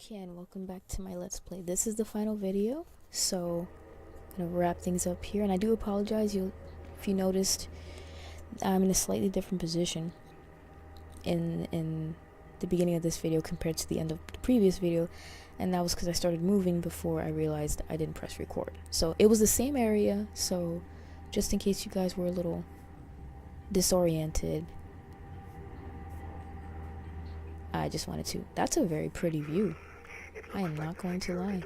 Okay, and welcome back to my Let's Play. This is the final video, so I'm gonna wrap things up here. And I do apologize if you noticed I'm in a slightly different position in the beginning of this video compared to the end of the previous video, and that was because I started moving before I realized I didn't press record. So it was the same area, so just in case you guys were a little disoriented, I just wanted to. That's a very pretty view. I am not going to lie.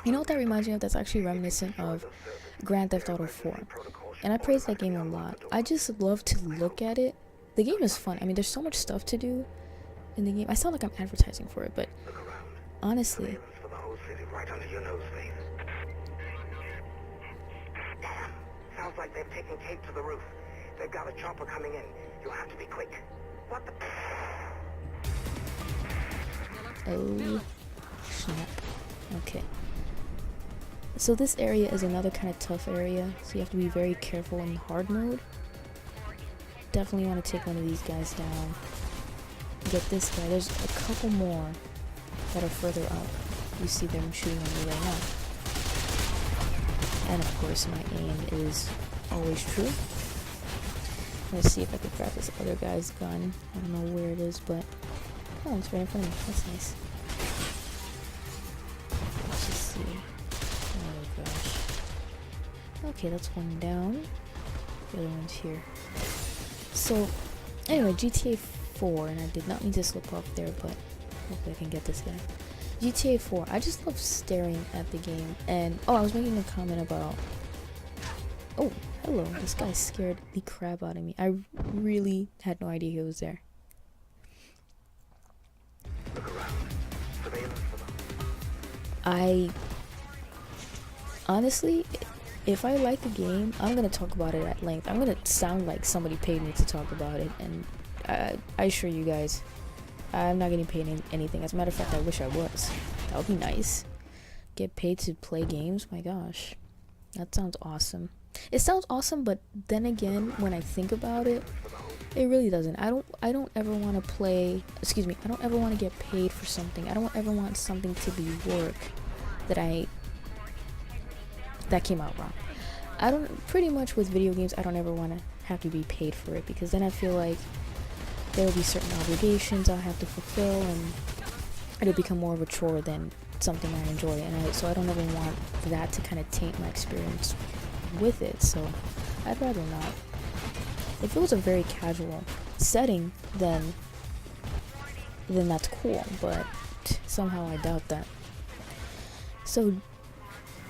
You know what that reminds me of? That's actually reminiscent of Grand Theft Auto 4. And I praise that game a lot. I just love to look at it. The game is fun. I mean, there's so much stuff to do in the game. I sound like I'm advertising for it, but honestly, Damn. Sounds like they've taken Kate to the roof. They've got a chopper coming in. You'll have to be quick. What the... oh snap. Okay. So this area is another kind of tough area, so you have to be very careful in hard mode. Definitely want to take one of these guys down. Get this guy. There's a couple more that are further up. You see them shooting at me right now. And of course my aim is always true. Let's see if I can grab this other guy's gun. I don't know where it is, but oh, it's right in front of me. That's nice. Let's just see. Oh gosh. Okay, that's one down. The other one's here. So, anyway, GTA 4, and I did not mean to slip up there, but hopefully I can get this guy. GTA 4, I just love staring at the game, and oh, I was making a comment about, oh, hello, this guy scared the crap out of me. I really had no idea he was there. I honestly, if I like a game, I'm gonna talk about it at length. I'm gonna sound like somebody paid me to talk about it, and I assure you guys, I'm not getting paid anything. As a matter of fact, I wish I was. That would be nice. Get paid to play games? My gosh, that sounds awesome. It sounds awesome, but then again, when I think about it, it really doesn't. I don't ever want to play, excuse me, I don't ever want to get paid for something. I don't ever want something to be work that came out wrong. I don't, pretty much with video games, I don't ever want to have to be paid for it, because then I feel like there will be certain obligations I'll have to fulfill, and it'll become more of a chore than something I enjoy, and so I don't ever want that to kind of taint my experience with it, so I'd rather not. If it was a very casual setting, then that's cool, but somehow I doubt that. So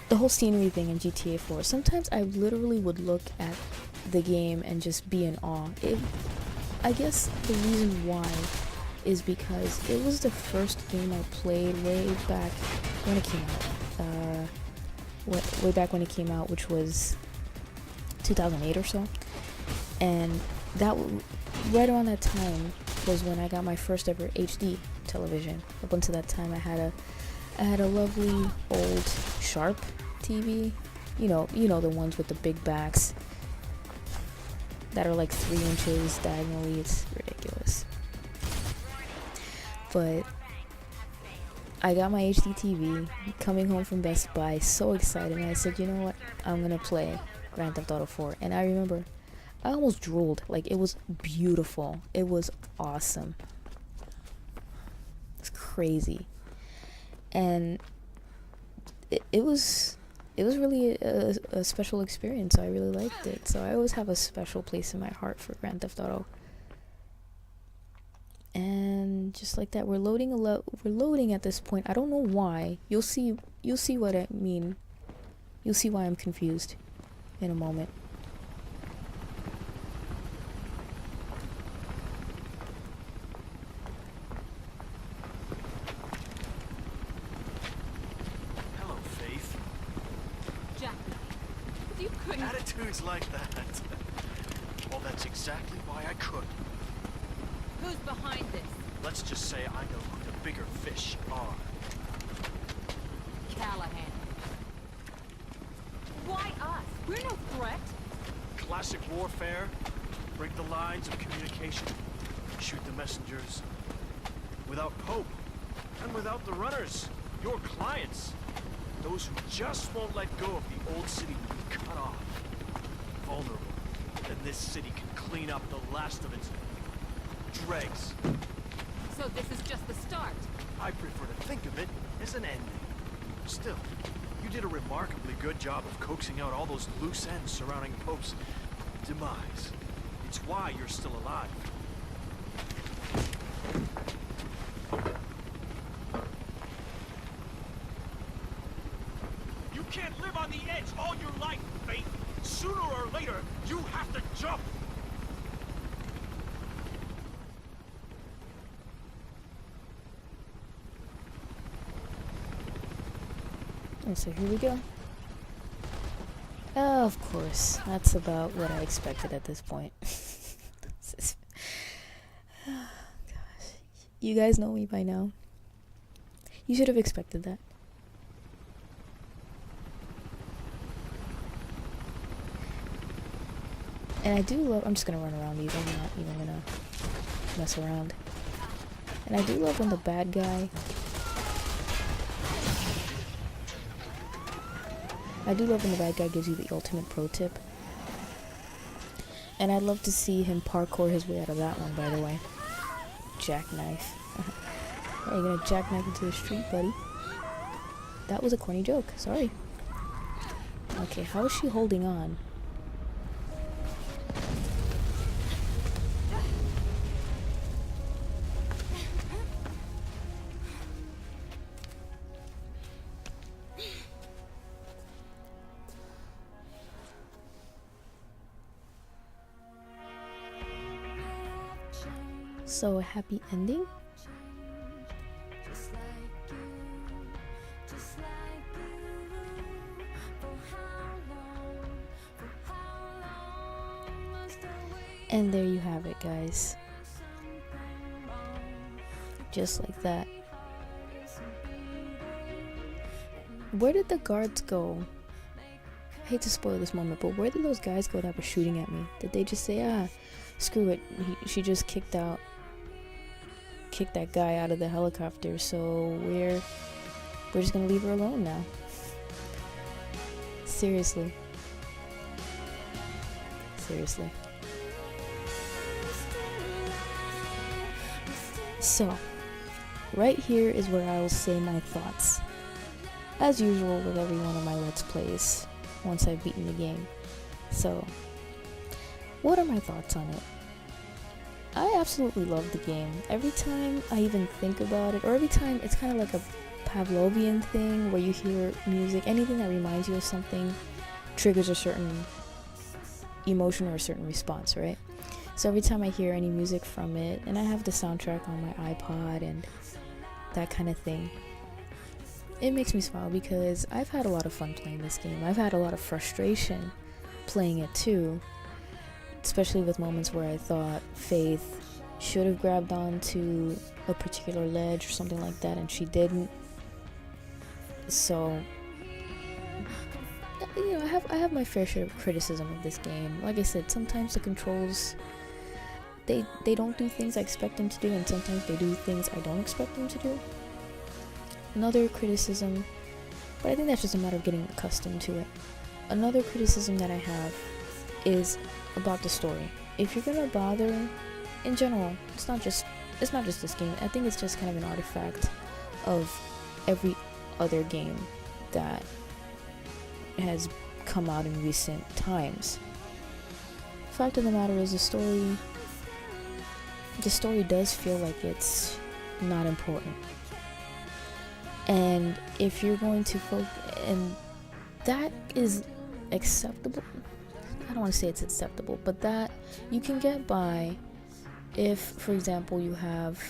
the whole scenery thing in GTA 4, sometimes I literally would look at the game and just be in awe. I guess the reason why is because it was the first game I played way back when it came out. Way back when it came out, which was 2008 or so. And that right around that time was when I got my first ever HD television. Up until that time, I had a lovely old Sharp TV. You know the ones with the big backs that are like 3 inches diagonally. It's ridiculous. But I got my HD TV coming home from Best Buy, so excited, and I said, you know what, I'm gonna play Grand Theft Auto 4. And I remember I almost drooled. Like, it was beautiful. It was awesome. It's crazy. And it was really a special experience. I really liked it. So I always have a special place in my heart for Grand Theft Auto. And just like that, we're loading at this point. I don't know why. You'll see what I mean. You'll see why I'm confused in a moment. Hello, Faith. Jack, you couldn't. Attitudes like that. Well, that's exactly why I could. Who's behind this? Let's just say I know who the bigger fish are. Callahan. Why us? We're no threat. Classic warfare. Break the lines of communication. Shoot the messengers. Without Pope, and without without the runners, your clients. Those who just won't let go of the old city will be cut off. Vulnerable. Then this city can clean up the last of its dregs. So this is just the start. I prefer to think of it as an ending. Still, you did a remarkably good job of coaxing out all those loose ends surrounding Pope's demise. It's why you're still alive. You can't live on the edge all your life, Faith. Sooner or later, you have to jump. And so here we go. Of course, that's about what I expected at this point. Oh, gosh. You guys know me by now. You should have expected that. And I do love, I'm just gonna run around these, I'm not even gonna mess around. And I do love when the bad guy, gives you the ultimate pro tip. And I'd love to see him parkour his way out of that one, by the way. Jackknife. Are you gonna jackknife into the street, buddy? That was a corny joke, sorry. Okay, how is she holding on? So, a happy ending? And there you have it, guys. Just like that. Where did the guards go? I hate to spoil this moment, but where did those guys go that were shooting at me? Did they just say, screw it, she just kicked that guy out of the helicopter, so we're just gonna leave her alone now? Seriously. So, right here is where I will say my thoughts. As usual with every one of my Let's Plays, once I've beaten the game. So, what are my thoughts on it? I absolutely love the game. Every time I even think about it, or every time, it's kind of like a Pavlovian thing where you hear music, anything that reminds you of something triggers a certain emotion or a certain response, right? So every time I hear any music from it, and I have the soundtrack on my iPod and that kind of thing, it makes me smile because I've had a lot of fun playing this game. I've had a lot of frustration playing it too. Especially with moments where I thought Faith should have grabbed onto a particular ledge or something like that, and she didn't. So, you know, I have my fair share of criticism of this game. Like I said, sometimes the controls, they don't do things I expect them to do, and sometimes they do things I don't expect them to do. Another criticism, but I think that's just a matter of getting accustomed to it. Another criticism that I have is about the story. If you're gonna bother, in general, it's not just this game. I think it's just kind of an artifact of every other game that has come out in recent times. Fact of the matter is, the story does feel like it's not important. And if you're going to focus, and that is acceptable. I don't want to say it's acceptable, but that you can get by if, for example, you have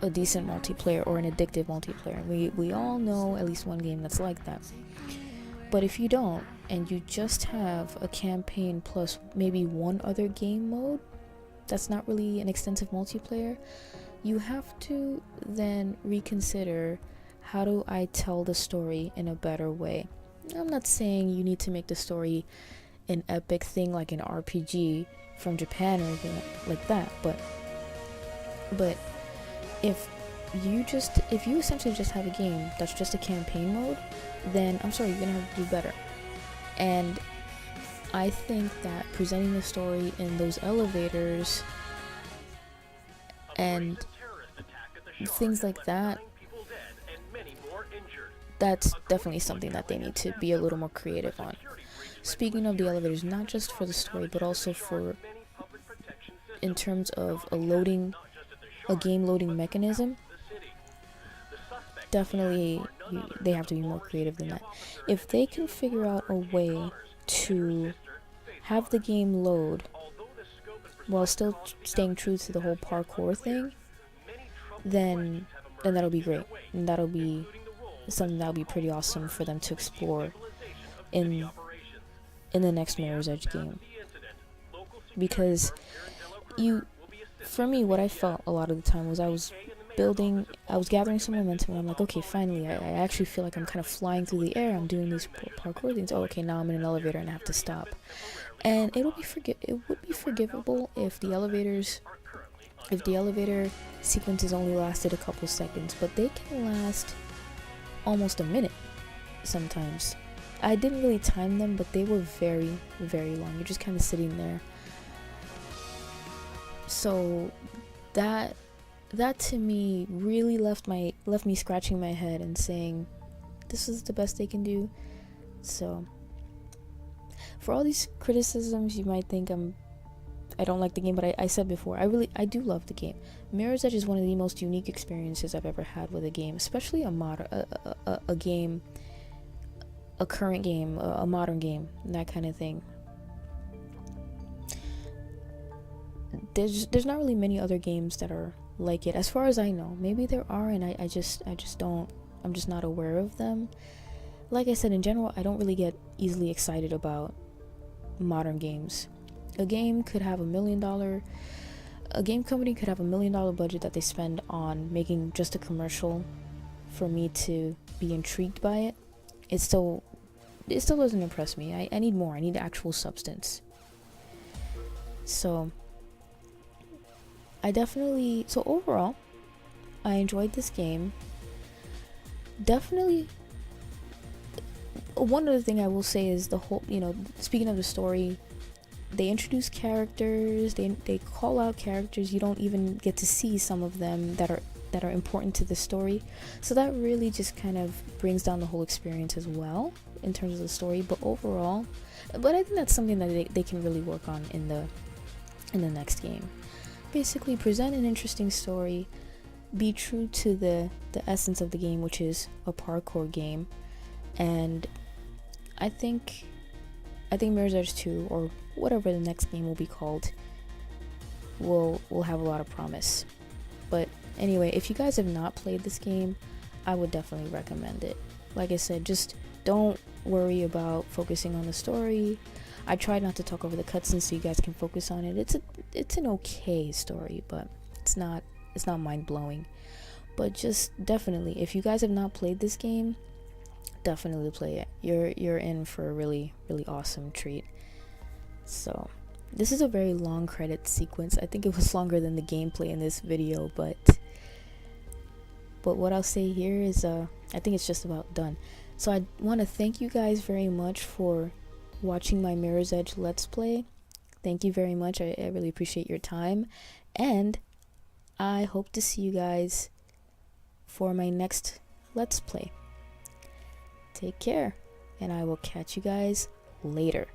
a decent multiplayer or an addictive multiplayer. We all know at least one game that's like that. But if you don't, and you just have a campaign plus maybe one other game mode that's not really an extensive multiplayer, you have to then reconsider, how do I tell the story in a better way? I'm not saying you need to make the story an epic thing like an RPG from Japan or anything like that, but if if you essentially just have a game that's just a campaign mode, then I'm sorry, you're gonna have to do better. And I think that presenting the story in those elevators and things like that, that's definitely something that they need to be a little more creative on. Speaking of the elevators, not just for the story, but also for in terms of a game loading mechanism, definitely they have to be more creative than that. If they can figure out a way to have the game load while still staying true to the whole parkour thing, then that'll be great, and that'll be something that'll be pretty awesome for them to explore in the next Mirror's Edge game. Because for me, what I felt a lot of the time was I was gathering some momentum, and I'm like, okay, finally, I actually feel like I'm kind of flying through the air. I'm doing these parkour things. Oh, okay, now I'm in an elevator and I have to stop. And it would be forgivable if the elevator sequences only lasted a couple seconds, but they can last almost a minute sometimes. I didn't really time them, but they were very, very long. You're just kind of sitting there. So that to me really left me scratching my head and saying, this is the best they can do. So for all these criticisms, you might think I don't like the game, but I said before, I do love the game. Mirror's Edge is one of the most unique experiences I've ever had with a game, especially a current game, a modern game, that kind of thing. There's not really many other games that are like it, as far as I know. Maybe there are, and I'm just not aware of them. Like I said, in general, I don't really get easily excited about modern games. A game company could have $1 million budget that they spend on making just a commercial for me to be intrigued by it. It still doesn't impress me. I need more. I need actual substance. So overall, I enjoyed this game. Definitely, one other thing I will say is the whole, speaking of the story, they introduce characters, they call out characters, you don't even get to see some of them that are important to the story. So that really just kind of brings down the whole experience as well, in terms of the story. But overall, I think that's something that they can really work on in the next game. Basically, present an interesting story, be true to the essence of the game, which is a parkour game, and I think Mirror's Edge 2, or whatever the next game will be called, will have a lot of promise. But anyway, if you guys have not played this game, I would definitely recommend it. Like I said, just don't worry about focusing on the story. I tried not to talk over the cutscenes so you guys can focus on it. It's an okay story, but it's not mind-blowing. But just definitely, if you guys have not played this game, definitely play it. You're in for a really, really awesome treat. So this is a very long credit sequence. I think it was longer than the gameplay in this video, but what I'll say here is I think it's just about done. So I want to thank you guys very much for watching my Mirror's Edge Let's Play. Thank you very much. I really appreciate your time, and I hope to see you guys for my next Let's Play. Take care, and I will catch you guys later.